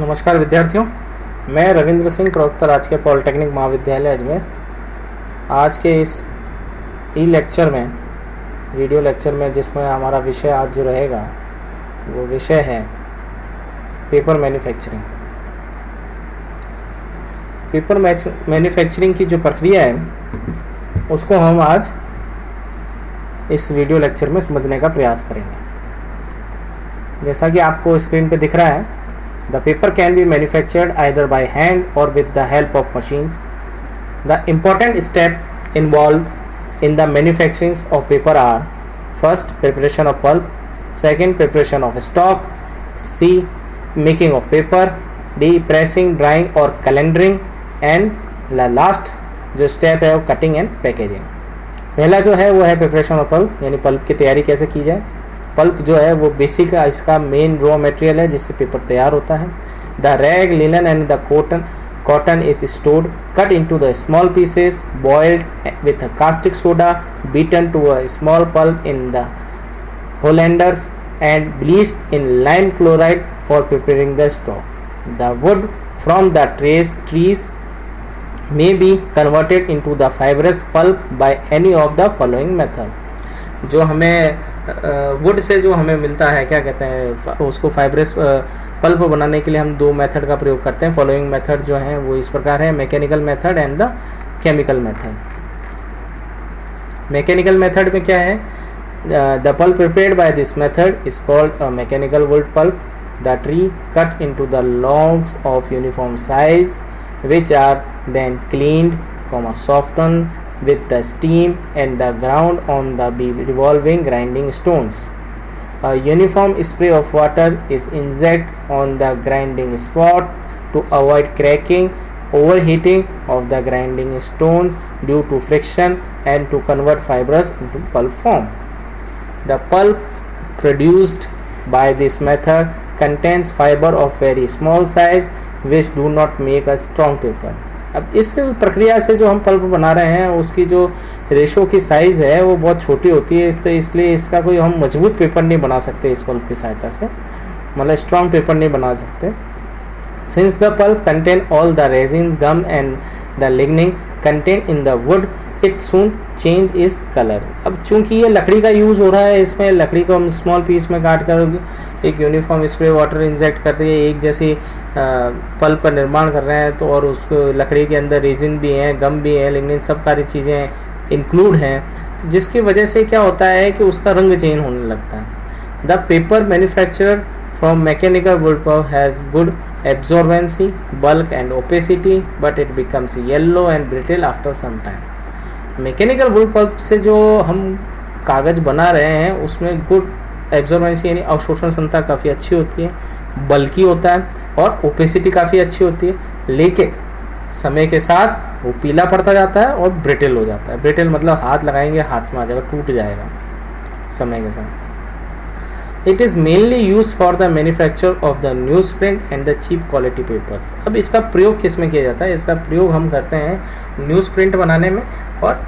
नमस्कार विद्यार्थियों, मैं रविंद्र सिंह, प्रवक्ता राजकीय पॉलिटेक्निक महाविद्यालय अजमेर। आज के इस लेक्चर में, वीडियो लेक्चर में, जिसमें हमारा विषय आज जो रहेगा वो विषय है पेपर मैन्युफैक्चरिंग। पेपर मैन्युफैक्चरिंग की जो प्रक्रिया है उसको हम आज इस वीडियो लेक्चर में समझने का प्रयास करेंगे। जैसा कि आपको स्क्रीन पे दिख रहा है, the paper can be manufactured either by hand or with the help of machines. The important steps involved in the manufacturing of paper are: first, preparation of pulp; second, preparation of stock; C, making of paper; D, pressing, drying or calendering; and the last जो step है वो cutting and packaging. पहला जो है वो है preparation of pulp, यानी pulp की तैयारी कैसे की जाए। पल्प जो है वो बेसिक इसका मेन रॉ मटेरियल है जिससे पेपर तैयार होता है। The rag, linen and the cotton is stored, cut into the small pieces, boiled with caustic soda, beaten to a small pulp in the hollanders and bleached in lime chloride for preparing the stock. The wood from the trees may be converted into the fibrous pulp by any of the following method। जो हमें would say जो हमें मिलता है, क्या कहते हैं उसको, फाइब्रस पल्प बनाने के लिए हम दो मेथड का प्रयोग करते हैं। फॉलोइंग मेथड जो हैं वो इस प्रकार है: mechanical method and the chemical method. Mechanical method में क्या है? The pulp prepared by this method is called a mechanical wood pulp. The tree cut into the logs of uniform size which are then cleaned, softened with the steam and the ground on the revolving grinding stones. A uniform spray of water is injected on the grinding spot to avoid cracking, overheating of the grinding stones due to friction, and to convert fibers into pulp form. The pulp produced by this method contains fiber of very small size which do not make a strong paper। अब इस प्रक्रिया से जो हम pulp बना रहे हैं उसकी जो रेशो की साइज़ है वो बहुत छोटी होती है, इसलिए इसका कोई हम मजबूत पेपर नहीं बना सकते इस पल्प की सहायता से, मतलब स्ट्रॉन्ग पेपर नहीं बना सकते। Since the pulp contain all the resin, gum and the lignin contain in the wood, it soon change is colour. अब चूंकि ये लकड़ी का यूज़ हो रहा है, इसमें लकड़ी को हम स्मॉल पीस में काट कर एक यूनिफॉर्म स्प्रे वाटर इंजेक्ट करते हैं, एक जैसी पल्प का निर्माण कर रहे हैं, तो और उस लकड़ी के अंदर रेजिन भी हैं, गम भी है, लिग्निन, सब सारी चीज़ें इंक्लूड हैं, तो जिसकी वजह से क्या होता है कि उसका रंग चेंज होने लगता है। The paper manufactured from mechanical wood pulp has good absorbency, bulk and opacity, but it becomes yellow and brittle after some time। Mechanical wood pulp से जो हम कागज़ बना रहे हैं उसमें गुड एब्जॉर्बेंसी यानी अवशोषण क्षमता काफ़ी अच्छी होती है, बल्कि होता है और ओपेसिटी काफ़ी अच्छी होती है, लेकिन समय के साथ वो पीला पड़ता जाता है और ब्रिटल हो जाता है। ब्रिटल मतलब हाथ लगाएंगे हाथ में आ जाएगा, टूट जाएगा समय के साथ। It is mainly use for the manufacture of the news print and the cheap quality papers. अब इसका प्रयोग किस में किया जाता है? इसका प्रयोग हम करते हैं न्यूज़ प्रिंट बनाने में और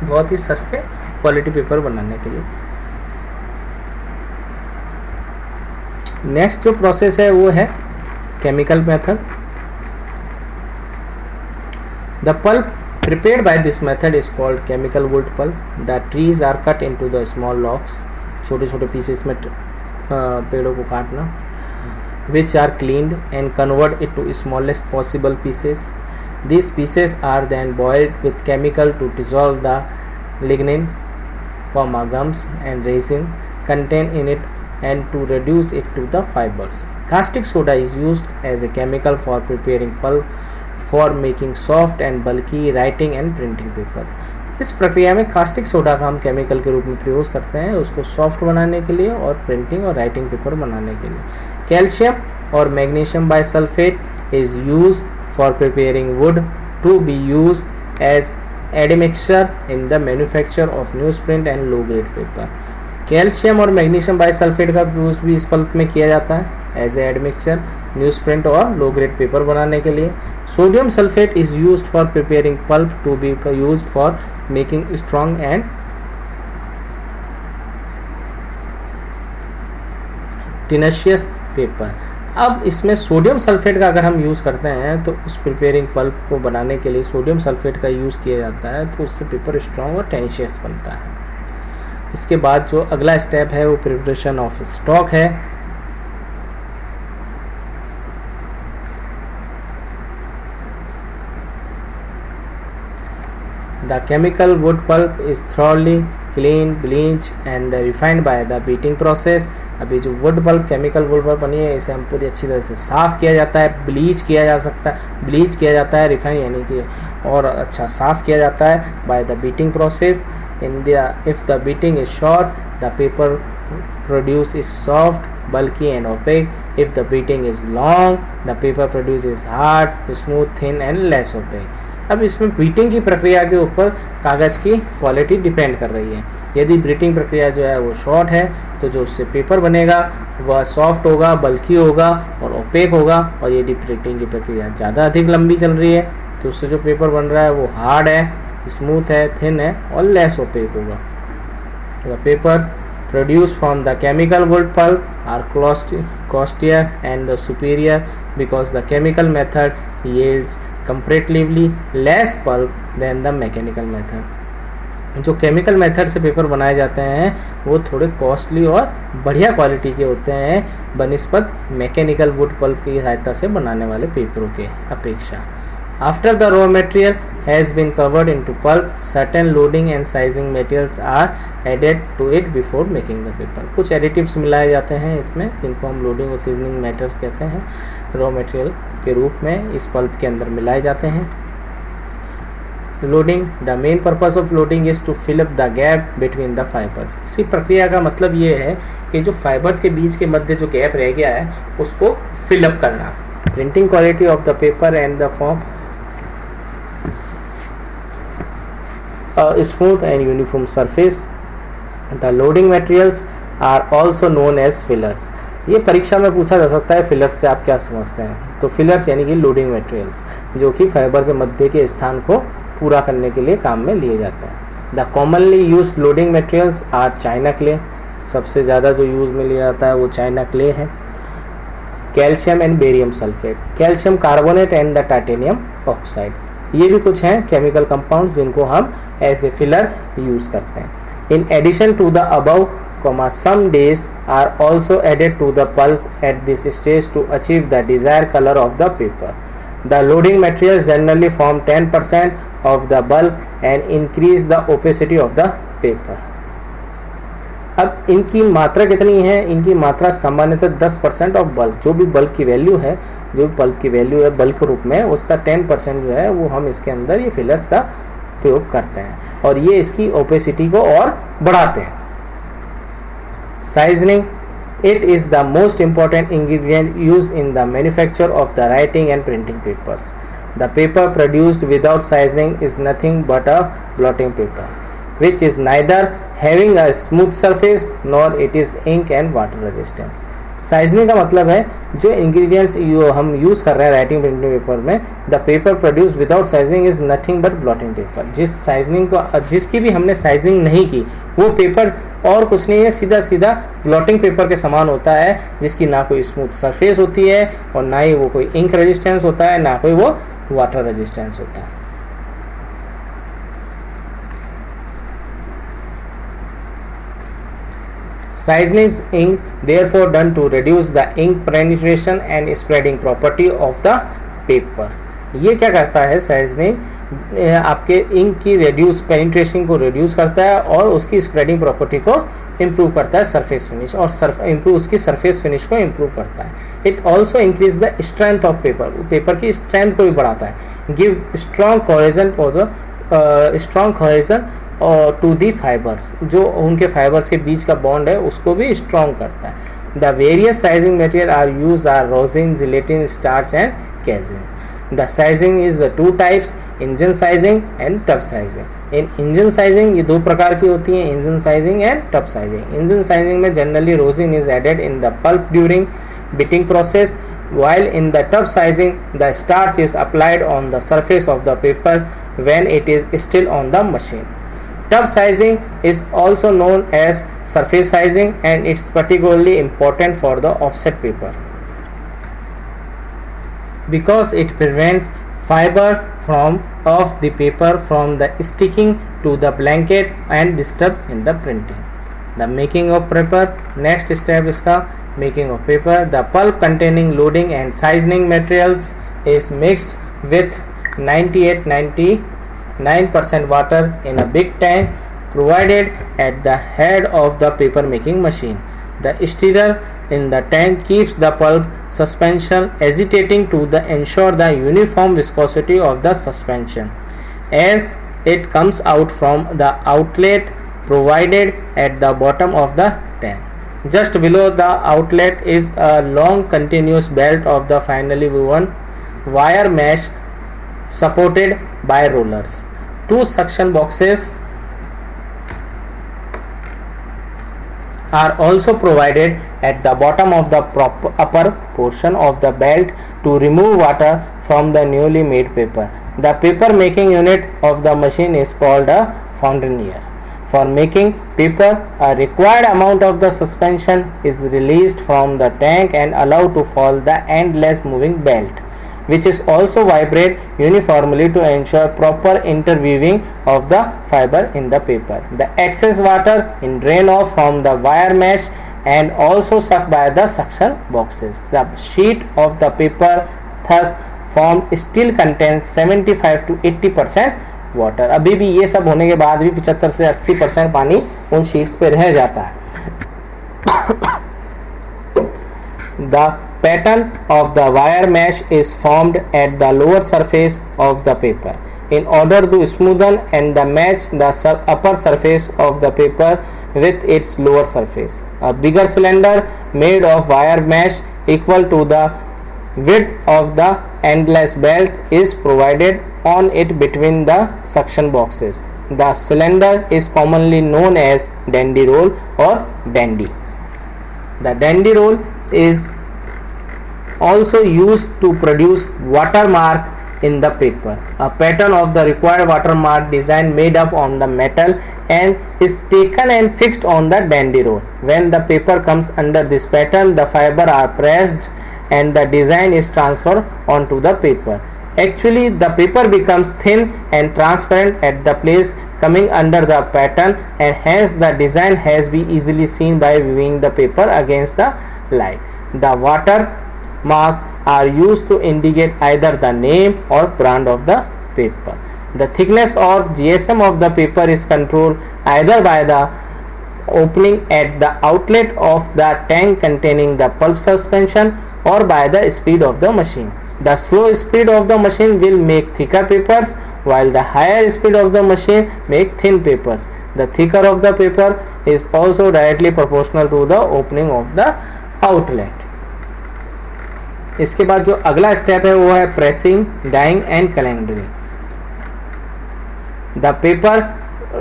बहुत ही सस्ते क्वालिटी पेपर बनाने के लिए। नेक्स्ट जो प्रोसेस है वो है chemical method. The pulp prepared by this method is called chemical wood pulp. The trees are cut into the small logs, छोटे छोटे पीसेस में पेड़ों को काटना, which are cleaned and convert it to smallest possible pieces. These pieces are then boiled with chemical to dissolve the lignin, gums and resin contained in it and to reduce it to the fibers. Caustic soda is used as a chemical for preparing pulp for making soft and bulky writing and printing papers। इस प्रक्रिया में caustic soda का हम chemical के रूप में प्रयोग करते हैं उसको सॉफ्ट बनाने के लिए और प्रिंटिंग और राइटिंग पेपर बनाने के लिए। कैल्शियम और magnesium bisulphate is use for preparing wood to be use as admixture in the manufacture of news print and low grade paper. Calcium और मैग्नीशियम बाइसल्फेट का यूज भी इस पल्प में किया जाता है as a admixture newsprint और low grade paper बनाने के लिए। Sodium sulphate is used for preparing pulp to be used for making strong and tenacious paper. अब इसमें सोडियम सल्फेट का अगर हम यूज़ करते हैं तो उस प्रिपेयरिंग पल्प को बनाने के लिए सोडियम सल्फेट का यूज़ किया जाता है, तो उससे पेपर स्ट्रॉन्ग और टेनिशियस बनता है। इसके बाद जो अगला स्टेप है वो प्रिपरेशन ऑफ स्टॉक है। The chemical wood pulp is thoroughly cleaned, bleached and refined by the beating process। अभी जो wood pulp chemical wood pulp बनी है इसे हम पूरी अच्छी तरह से साफ़ किया जाता है, ब्लीच किया जाता है, रिफाइन यानी कि और अच्छा साफ़ किया जाता है by the beating process. In the if the beating is short the paper produce is soft, bulky and opaque. If the beating is long, the paper produce is hard, smooth, thin and less opaque। अब इसमें beating की प्रक्रिया के ऊपर कागज़ की quality depend कर रही है। यदि बीटिंग प्रक्रिया जो है वो शॉर्ट है तो जो उससे पेपर बनेगा वह सॉफ्ट होगा, बल्कि होगा और ओपेक होगा, और यदि बीटिंग की प्रक्रिया ज़्यादा अधिक लंबी चल रही है तो उससे जो पेपर बन रहा है वो हार्ड है, स्मूथ है, थिन है और लेस ओपेक होगा। The papers produced from the chemical wood pulp are costlier and the superior because the chemical method yields comparatively less pulp than the mechanical method। जो केमिकल मेथड से paper बनाए जाते हैं वो थोड़े कॉस्टली और बढ़िया क्वालिटी के होते हैं बनिस्बत मैकेनिकल वुड पल्प की सहायता से बनाने वाले पेपरों के अपेक्षा। After the raw material has been covered into pulp, certain loading and sizing materials are added to it before making the paper। कुछ एडिटिव्स मिलाए जाते हैं इसमें, जिनको हम लोडिंग और सीजनिंग मैटर्स कहते हैं, रॉ मटेरियल के रूप में इस पल्प के अंदर मिलाए जाते हैं। Loading, the main purpose of loading is to fill up the gap between the fibres. इसी प्रक्रिया का मतलब ये है कि जो फाइबर्स के बीच के मध्य जो गैप रह गया है उसको फिलअप करना। Printing quality of the paper and the form smooth and uniform surface। The loading materials are also known as fillers। ये परीक्षा में पूछा जा सकता है फिलर्स से आप क्या समझते हैं। तो फिलर्स यानी कि लोडिंग मटेरियल्स जो कि फाइबर के मध्य के स्थान को पूरा करने के लिए काम में लिए जाते हैं। The commonly use loading materials are China clay. सबसे ज़्यादा जो यूज़ में लिया जाता है वो चाइना क्ले है। Calcium and barium sulphate, calcium carbonate and the titanium oxide, ये भी कुछ हैं केमिकल कंपाउंड्स जिनको हम एज ए फिलर यूज़ करते हैं। In addition to the above some days are also added to the pulp at this stage to achieve the desired color of the paper। The loading materials generally form 10% of the bulk and increase the opacity of the paper। अब इनकी मात्रा कितनी है? इनकी मात्रा सामान्यतः 10% of bulk, जो भी बल्क की वैल्यू है, जो बल्क की वैल्यू है बल्क रूप में, उसका 10% जो है वो हम इसके अंदर ये फिलर्स का प्रयोग करते हैं और ये इसकी ओपेसिटी को और बढ़ाते हैं। साइजनिंग, it is the most important ingredient used in the manufacture of the writing and printing papers। The paper produced without seasoning is nothing but a blotting paper, which is neither having a smooth surface nor it is ink and water resistance। साइजनिंग का मतलब है जो ingredients हम use कर रहे हैं writing printing paper में, the paper produce without sizing is nothing but blotting paper. जिसकी भी हमने साइजनिंग नहीं की वो पेपर और कुछ नहीं है, सीधा सीधा ब्लॉटिंग पेपर के समान होता है, जिसकी ना कोई स्मूथ सरफेस होती है और ना ही वो कोई इंक रेजिस्टेंस होता है, ना कोई वो वाटर रेजिस्टेंस होता है। Seasoning is ink therefore done to reduce the ink penetration and spreading property of the paper। ये क्या करता है साइजनिंग? आपके इंक की पेनिट्रेशन को रिड्यूस करता है और उसकी स्प्रेडिंग प्रॉपर्टी को इम्प्रूव करता है, सरफेस फिनिश, और उसकी सरफेस फिनिश को इम्प्रूव करता है। It also increase the strength of paper की स्ट्रेंथ को भी बढ़ाता है। गिव स्ट्रॉन्ग कोहेजन और टू दी फाइबर्स, जो उनके फाइबर्स के बीच का बॉन्ड है उसको भी स्ट्रॉन्ग करता है। The various sizing material are use are rosin, gelatin, starch and casein. The sizing is the two types, engine sizing and tub sizing. In engine sizing ये दो प्रकार की होती हैं, engine sizing and tub sizing. Engine sizing में generally rosin is added in the pulp during beating process, while in the tub sizing the starch is applied on the surface of the paper when it is still on the machine। Tub sizing is also known as surface sizing and it's particularly important for the offset paper। because it prevents fiber from of the paper from the sticking to the blanket and disturb in the printing. The making of paper, next step इसका making of paper. The pulp containing loading and sizing materials is mixed with 98-99% water in a big tank provided at the head of the paper making machine. The stirrer in the tank keeps the pulp suspension agitating to ensure the uniform viscosity of the suspension as it comes out from the outlet provided at the bottom of the tank. Just below the outlet is a long continuous belt of the finely woven wire mesh supported by rollers. Two suction boxes are also provided at the bottom of the upper portion of the belt to remove water from the newly made paper. The paper making unit of the machine is called a foundrinier. For making paper, a required amount of the suspension is released from the tank and allowed to fall the endless moving belt, which is also vibrate uniformly to ensure proper interweaving of the fiber in the paper. The excess water is drained off from the wire mesh and also sucked by the suction boxes. The sheet of the paper thus formed still contains 75 to 80% water. अभी भी ये सब होने के बाद भी 75 से 80% पानी उन शीट्स पे रह जाता है. The pattern of the wire mesh is formed at the lower surface of the paper in order to smoothen and match the upper surface of the paper with its lower surface. A bigger cylinder made of wire mesh equal to the width of the endless belt is provided on it between the suction boxes. The cylinder is commonly known as dandy roll or dandy. The dandy roll is also used to produce watermark in the paper. A pattern of the required watermark design made up on the metal and is taken and fixed on the dandy roll. When the paper comes under this pattern, the fiber are pressed and the design is transferred onto the paper. Actually, the paper becomes thin and transparent at the place coming under the pattern, and hence the design has been easily seen by viewing the paper against the light. The watermark are used to indicate either the name or brand of the paper. The thickness or GSM of the paper is controlled either by the opening at the outlet of the tank containing the pulp suspension or by the speed of the machine. The slow speed of the machine will make thicker papers, while the higher speed of the machine make thin papers. The thicker of the paper is also directly proportional to the opening of the outlet. इसके बाद जो अगला step है वो है pressing, drying and calendering. The paper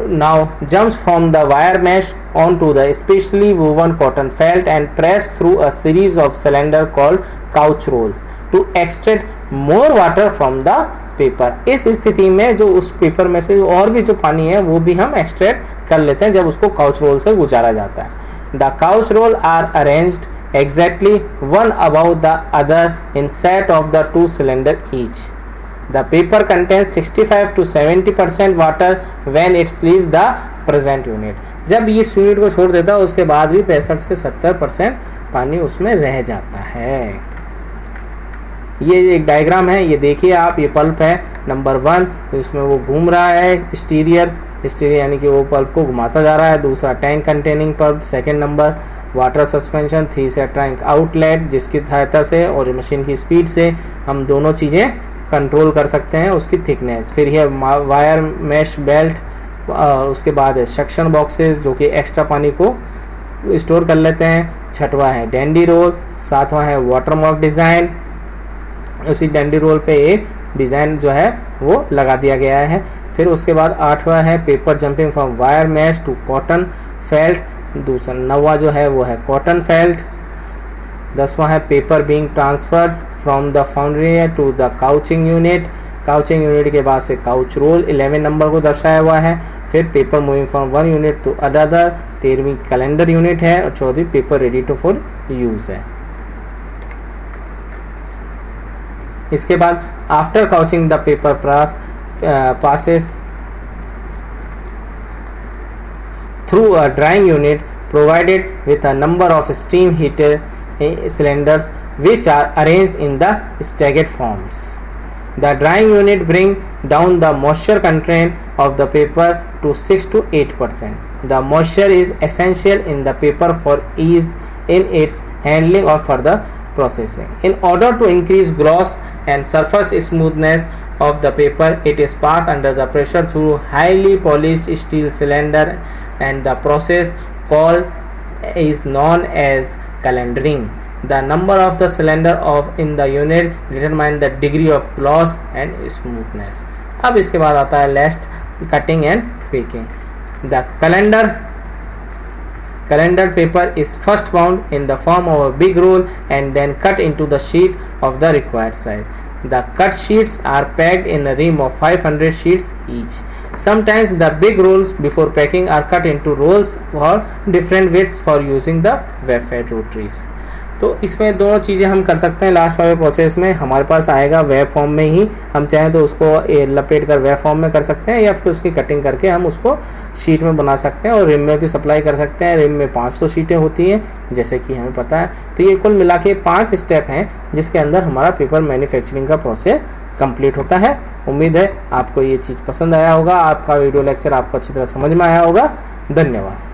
now jumps from the wire mesh onto the specially woven cotton felt and pressed through a series of cylinders called couch rolls to extract more water from the paper. इस स्थिति में जो उस paper में से और भी जो पानी है वो भी हम एक्सट्रैक्ट कर लेते हैं जब उसको काउच रोल से गुजारा जाता है. The couch roll are arranged exactly one above the other in set of the two cylinder each. The paper contains 65 to 70% water when it leaves the present unit. जब इस यूनिट को छोड़ देता है उसके बाद भी 65 से 70% पानी उसमें रह जाता है. ये एक डायग्राम है, ये देखिए आप, ये पल्प है नंबर 1, इसमें वो घूम रहा है स्टीरियर यानी कि वो पल्प को घुमाता जा रहा है. दूसरा tank containing pulp, second number water suspension, तीसरा टैंक आउटलेट जिसकी सहायता से और मशीन की स्पीड से हम दोनों चीज़ें कंट्रोल कर सकते हैं उसकी थिकनेस. फिर है वायर मैश बेल्ट, उसके बाद है सक्शन बॉक्सेस जो कि एक्स्ट्रा पानी को स्टोर कर लेते हैं. छठवां है डैंडी रोल, सातवां है वाटरमार्क डिज़ाइन. उसी डैंडी रोल पे एक डिज़ाइन जो है वो लगा दिया गया है. फिर उसके बाद आठवां है paper jumping from wire mesh to cotton felt. दूसरा 9वां जो है वो है कॉटन फेल्ट. 10वां है paper being transferred from the foundry to the couching unit. Couching unit के बाद से काउच रोल 11 नंबर को दर्शाया हुआ है. फिर paper moving from one unit to other. 13वीं कैलेंडर यूनिट है और 14वीं paper ready to for use है. इसके बाद after couching the paper passes through a drying unit provided with a number of steam heater cylinders which are arranged in the staggered forms. The drying unit bring down the moisture content of the paper to 6 to 8%. The moisture is essential in the paper for ease in its handling or further processing. In order to increase gloss and surface smoothness of the paper, it is passed under the pressure through highly polished steel cylinder, and the process called is known as calendering. The number of the cylinder of in the unit determine the degree of gloss and smoothness. अब इसके बाद आता है last cutting and baking. The calendar paper is first wound in the form of a big roll and then cut into the sheet of the required size. The cut sheets are packed in a ream of 500 sheets each. Sometimes the big rolls before packing are cut into rolls for different widths for using the web fed rotaries. तो इसमें दोनों चीज़ें हम कर सकते हैं। Last वाले process में हमारे पास आएगा वेब फॉर्म में ही, हम चाहें तो उसको लपेट कर वेब फॉर्म में कर सकते हैं या फिर उसकी कटिंग करके हम उसको शीट में बना सकते हैं और रिम में भी सप्लाई कर सकते हैं। रिम में 500 शीटें होती हैं जैसे कि हमें पता है। तो ये कुल मिला के 5 स्टेप हैं जिसके अंदर हमारा पेपर मैन्युफैक्चरिंग का प्रोसेस कंप्लीट होता है। उम्मीद है आपको ये चीज़ पसंद आया होगा, आपका वीडियो लेक्चर आपको अच्छी तरह समझ में आया होगा। धन्यवाद।